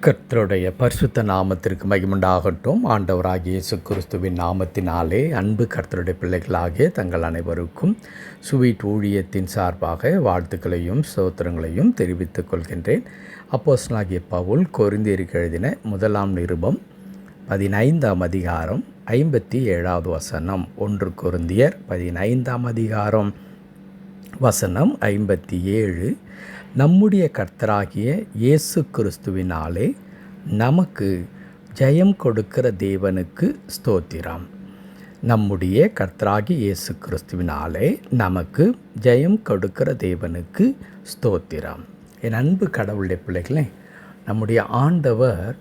கர்த்தருடைய பரிசுத்த நாமத்திற்கு மகிமுண்டாகட்டும். ஆண்டவராகிய இயேசு கிறிஸ்துவின் நாமத்தினாலே அன்பு கர்த்தருடைய பிள்ளைகளாகிய தங்கள் அனைவருக்கும் சுவீட் ஊழியத்தின் சார்பாக வாழ்த்துக்களையும் ஸ்தோத்திரங்களையும் தெரிவித்துக் கொள்கின்றேன். அப்போஸ்தலனாகிய பவுல் கொரிந்தியருக்கு எழுதின முதலாம் நிருபம் 15ஆம் அதிகாரம் 57வது வசனம். 1 கொரிந்தியர் 15ஆம் அதிகாரம் வசனம் 57. நம்முடைய கர்த்தராகிய இயேசு கிறிஸ்துவினாலே நமக்கு ஜெயம் கொடுக்கிற தேவனுக்கு ஸ்தோத்திரம். நம்முடைய கர்த்தராகிய இயேசு கிறிஸ்துவினாலே நமக்கு ஜெயம் கொடுக்கிற தேவனுக்கு ஸ்தோத்திரம். என் அன்பு கடவுளுடைய பிள்ளைகளே, நம்முடைய ஆண்டவர்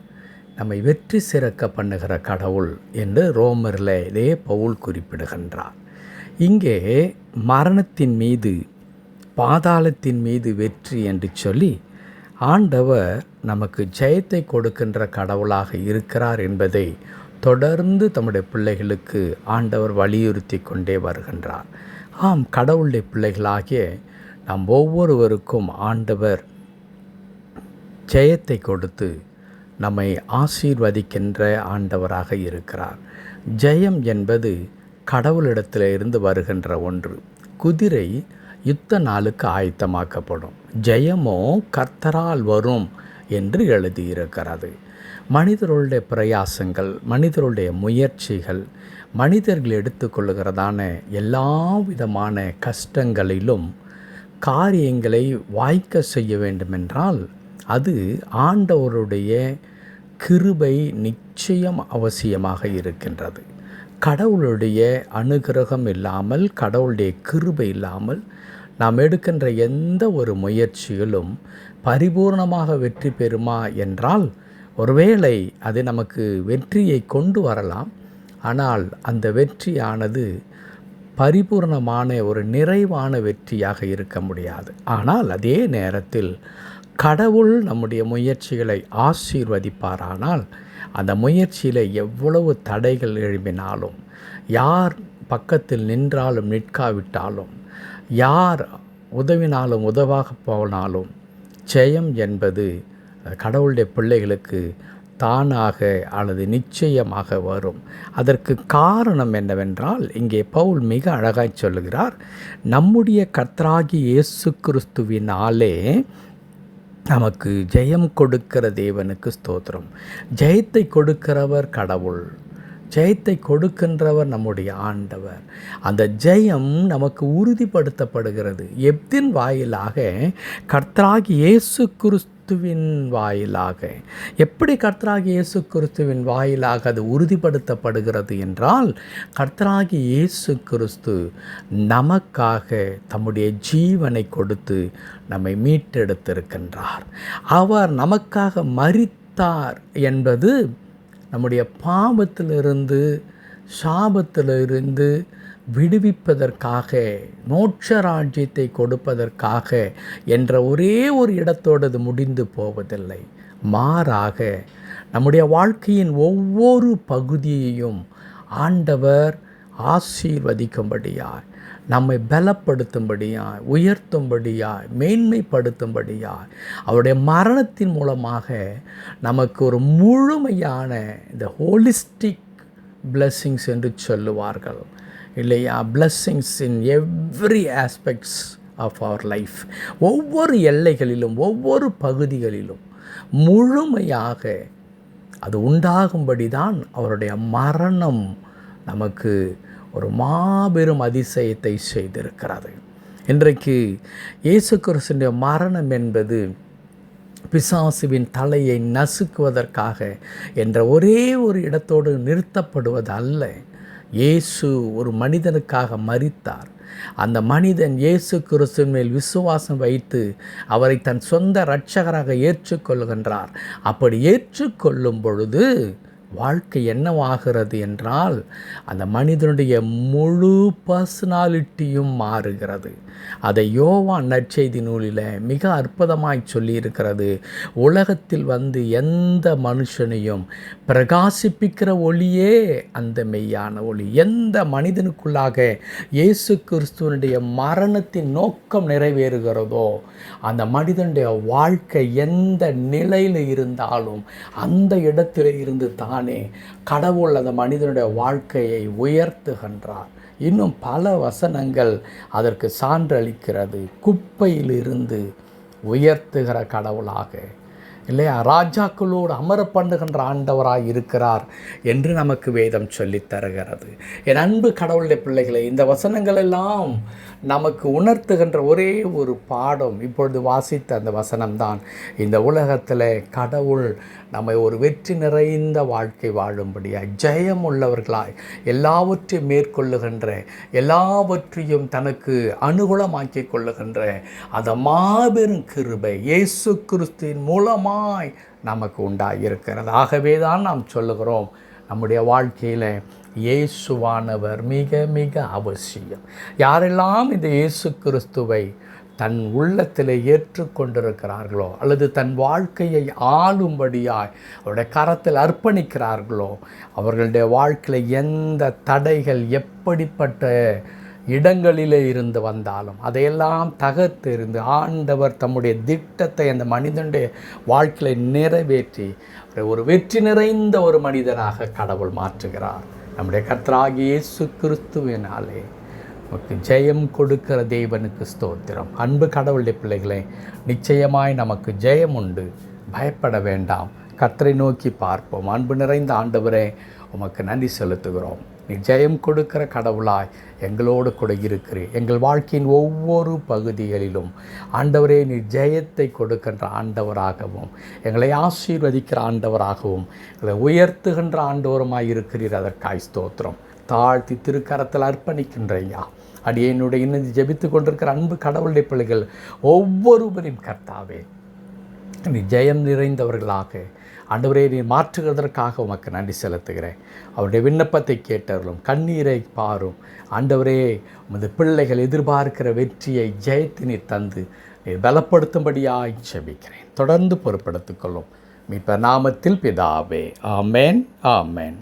நம்மை வெற்றி சிறக்க பண்ணுகிற கடவுள் என்று ரோமரில் இதே பவுல் குறிப்பிடுகின்றார். இங்கே மரணத்தின் மீது பாதாளத்தின் மீது வெற்றி என்று சொல்லி ஆண்டவர் நமக்கு ஜெயத்தை கொடுக்கின்ற கடவுளாக இருக்கிறார் என்பதை தொடர்ந்து தம்முடைய பிள்ளைகளுக்கு ஆண்டவர் வலியுறுத்தி கொண்டே வருகின்றார். ஆம், கடவுளுடைய பிள்ளைகளாகிய நாம் ஒவ்வொருவருக்கும் ஆண்டவர் ஜெயத்தை கொடுத்து நம்மை ஆசீர்வதிக்கின்ற ஆண்டவராக இருக்கிறார். ஜெயம் என்பது கடவுளிடத்தில் இருந்து வருகின்ற ஒன்று. குதிரை யுத்த நாளுக்கு ஆயத்தமாக்கப்படும், ஜெயமோ கர்த்தரால் வரும் என்று எழுதியிருக்கிறது. மனிதர்களுடைய பிரயாசங்கள், மனிதர்களுடைய முயற்சிகள், மனிதர்கள் எடுத்துக்கொள்ளுகிறதான எல்லா விதமான கஷ்டங்களிலும் காரியங்களை வாய்க்க செய்ய வேண்டுமென்றால் அது ஆண்டவருடைய கிருபை நிச்சயம் அவசியமாக இருக்கின்றது. கடவுளுடைய அனுகிரகம் இல்லாமல், கடவுளுடைய கிருபை இல்லாமல் நாம் எடுக்கின்ற எந்த ஒரு முயற்சிகளும் பரிபூர்ணமாக வெற்றி பெறுமா என்றால் ஒருவேளை அது நமக்கு வெற்றியை கொண்டு வரலாம். ஆனால் அந்த வெற்றியானது பரிபூர்ணமான ஒரு நிறைவான வெற்றியாக இருக்க முடியாது. ஆனால் அதே நேரத்தில் கடவுள் நம்முடைய முயற்சிகளை ஆசீர்வதிப்பாரானால் அந்த முயற்சியில் எவ்வளவு தடைகள் எழும்பினாலும், யார் பக்கத்தில் நின்றாலும் நிற்காவிட்டாலும், யார் உதவினாலும் உதவாக போனாலும் ஜெயம் என்பது கடவுளுடைய பிள்ளைகளுக்கு தானாக அல்லது நிச்சயமாக வரும். அதற்கு காரணம் என்னவென்றால் இங்கே பவுல் மிக அழகாய் சொல்லுகிறார், நம்முடைய கர்த்தராகிய இயேசு கிறிஸ்துவினாலே நமக்கு ஜெயம் கொடுக்கிற தேவனுக்கு ஸ்தோத்திரம். ஜெயத்தை கொடுக்கிறவர் கடவுள், ஜெயத்தை கொடுக்கின்றவர் நம்முடைய ஆண்டவர். அந்த ஜெயம் நமக்கு உறுதிப்படுத்தப்படுகிறது எத்தின் வாயிலாக? கர்த்தராகிய இயேசு கிறிஸ்துவின் வாயிலாக. எப்படி கர்த்தராகிய இயேசு கிறிஸ்துவின் வாயிலாக அது உறுதிப்படுத்தப்படுகிறது என்றால், கர்த்தராகிய இயேசு கிறிஸ்து நமக்காக தம்முடைய ஜீவனை கொடுத்து நம்மை மீட்டெடுத்திருக்கின்றார். அவர் நமக்காக மரித்தார் என்பது நம்முடைய பாவத்திலிருந்து, சாபத்திலிருந்து விடுவிப்பதற்காக, மோட்ச ராஜ்யத்தை கொடுப்பதற்காக என்ற ஒரே ஒரு இடத்தோடு அது முடிந்து போவதில்லை. மாறாக நம்முடைய வாழ்க்கையின் ஒவ்வொரு பகுதியையும் ஆண்டவர் ஆசீர்வதிக்கும்படியாய், நம்மை பலப்படுத்தும்படியாய், உயர்த்தும்படியாய், மேன்மைப்படுத்தும்படியாய், அவருடைய மரணத்தின் மூலமாக நமக்கு ஒரு முழுமையான இந்த ஹோலிஸ்டிக் பிளெஸ்ஸிங்ஸ் என்று சொல்லுவார்கள் இல்லையா? Blessings in every aspects of our life. ஒவ்வொரு எல்லைகளிலும், ஒவ்வொரு பகுதிகளிலும் முழுமையாக அது உண்டாகும்படி தான் அவருடைய மரணம் நமக்கு ஒரு மாபெரும் அதிசயத்தை செய்திருக்கிறது. இன்றைக்கு இயேசு கிறிஸ்துவின் மரணம் என்பது பிசாசுவின் தலையை நசுக்குவதற்காக என்ற ஒரே ஒரு இடத்தோடு நிறுத்தப்படுவது அல்ல. இயேசு ஒரு மனிதனுக்காக மரித்தார். அந்த மனிதன் இயேசு கிறிஸ்துவின் மேல் விசுவாசம் வைத்து அவரை தன் சொந்த இரட்சகராக ஏற்றுக்கொள்கின்றார். அப்படி ஏற்றுக்கொள்ளும் பொழுது வாழ்க்கை என்னவாகிறது என்றால் அந்த மனிதனுடைய முழு பர்சனாலிட்டியும் மாறுகிறது. அதை யோவான் நற்செய்தி நூலில் மிக அற்புதமாய் சொல்லியிருக்கிறது. உலகத்தில் வந்து எந்த மனுஷனையும் பிரகாசிப்பிக்கிற ஒளியே அந்த மெய்யான ஒளி. எந்த மனிதனுக்குள்ளாக இயேசு கிறிஸ்துவனுடைய மரணத்தின் நோக்கம் நிறைவேறுகிறதோ அந்த மனிதனுடைய வாழ்க்கை எந்த நிலையில் இருந்தாலும் அந்த இடத்தில் இருந்து தானே கடவுள் அந்த மனிதனுடைய வாழ்க்கையை உயர்த்துகின்றார். இன்னும் பல வசனங்கள் அதற்கு சான்றளிக்கிறது. குப்பையிலிருந்து உயர்த்துகிற கடவுளாக இல்லையா, ராஜாக்களோடு அமர பண்ணுகின்ற ஆண்டவராய் இருக்கிறார் என்று நமக்கு வேதம் சொல்லித் தருகிறது. என் அன்பு கடவுளுடைய பிள்ளைகளை, இந்த வசனங்கள் எல்லாம் நமக்கு உணர்த்துகின்ற ஒரே ஒரு பாடம் இப்பொழுது வாசித்த அந்த வசனம்தான். இந்த உலகத்தில் கடவுள் நம்மை ஒரு வெற்றி நிறைந்த வாழ்க்கை வாழும்படியாய், ஜெயம் உள்ளவர்களாய், எல்லாவற்றையும் மேற்கொள்ளுகின்ற, எல்லாவற்றையும் தனக்கு அனுகூலமாக்கி கொள்ளுகின்ற அந்த மாபெரும் கிருபை இயேசு கிறிஸ்துவின் மூலமாய் நமக்கு உண்டாயிருக்கிறது. ஆகவே தான் நாம் சொல்லுகிறோம், நம்முடைய வாழ்க்கையில் இயேசுவானவர் மிக மிக அவசியம். யாரெல்லாம் இந்த இயேசு கிறிஸ்துவை தன் உள்ளத்தில் ஏற்றுக்கொண்டிருக்கிறார்களோ அல்லது தன் வாழ்க்கையை ஆளும்படியாய் அவருடைய கரத்தில் அர்ப்பணிக்கிறார்களோ அவர்களுடைய வாழ்க்கையில் எந்த தடைகள் எப்படிப்பட்ட இடங்களிலே இருந்து வந்தாலும் அதையெல்லாம் தகர்த்தெறிந்து ஆண்டவர் தம்முடைய திட்டத்தை அந்த மனிதனுடைய வாழ்க்கையை நிறைவேற்றி ஒரு வெற்றி நிறைந்த ஒரு மனிதனாக கடவுள் மாற்றுகிறார். நம்முடைய கர்த்தராகிய இயேசு கிறிஸ்துவினாலே நமக்கு ஜெயம் கொடுக்கிற தேவனுக்கு ஸ்தோத்திரம். அன்பு கடவுளுடைய பிள்ளைகளே, நிச்சயமாய் நமக்கு ஜெயம் உண்டு. பயப்பட வேண்டாம். கர்த்தரை நோக்கி பார்ப்போம். அன்பு நிறைந்த ஆண்டவரே, உமக்கு நன்றி செலுத்துகிறோம். நீ ஜெயம் கொடுக்கிற கடவுளாய் எங்களோடு கூட இருக்கிறீர். எங்கள் வாழ்க்கையின் ஒவ்வொரு பகுதிகளிலும் ஆண்டவரே, நீ ஜெயத்தை கொடுக்கின்ற ஆண்டவராகவும் எங்களை ஆசீர்வதிக்கிற ஆண்டவராகவும் எங்களை உயர்த்துகின்ற ஆண்டவருமாய் இருக்கிறீர். அதற்காய் ஸ்தோத்திரம். தாழ்த்தி திருக்கரத்தில் அர்ப்பணிக்கின்ற ஐயா, அடியேனுடைய இன்னும் ஜெபித்து கொண்டிருக்கிற அன்பு கடவுளுடைய பிள்ளைகள் ஒவ்வொருவரையும் கர்த்தாவே நீ ஜெயம் நிறைந்தவர்களாக ஆண்டவரே நீ மாற்றுகிறதற்காக உமக்கு நன்றி செலுத்துகிறேன். அவருடைய விண்ணப்பத்தை கேட்டவர்களும் கண்ணீரை பாரும் ஆண்டவரே, உமது பிள்ளைகள் எதிர்பார்க்கிற வெற்றியை ஜெயத்தை நீ தந்து நீ பலப்படுத்தும்படியாய் ஜெபிக்கிறேன். தொடர்ந்து பொறுப்படுத்திக் கொள்ளும் மீட்பர் நாமத்தில் பிதாவே. ஆமேன், ஆமேன்.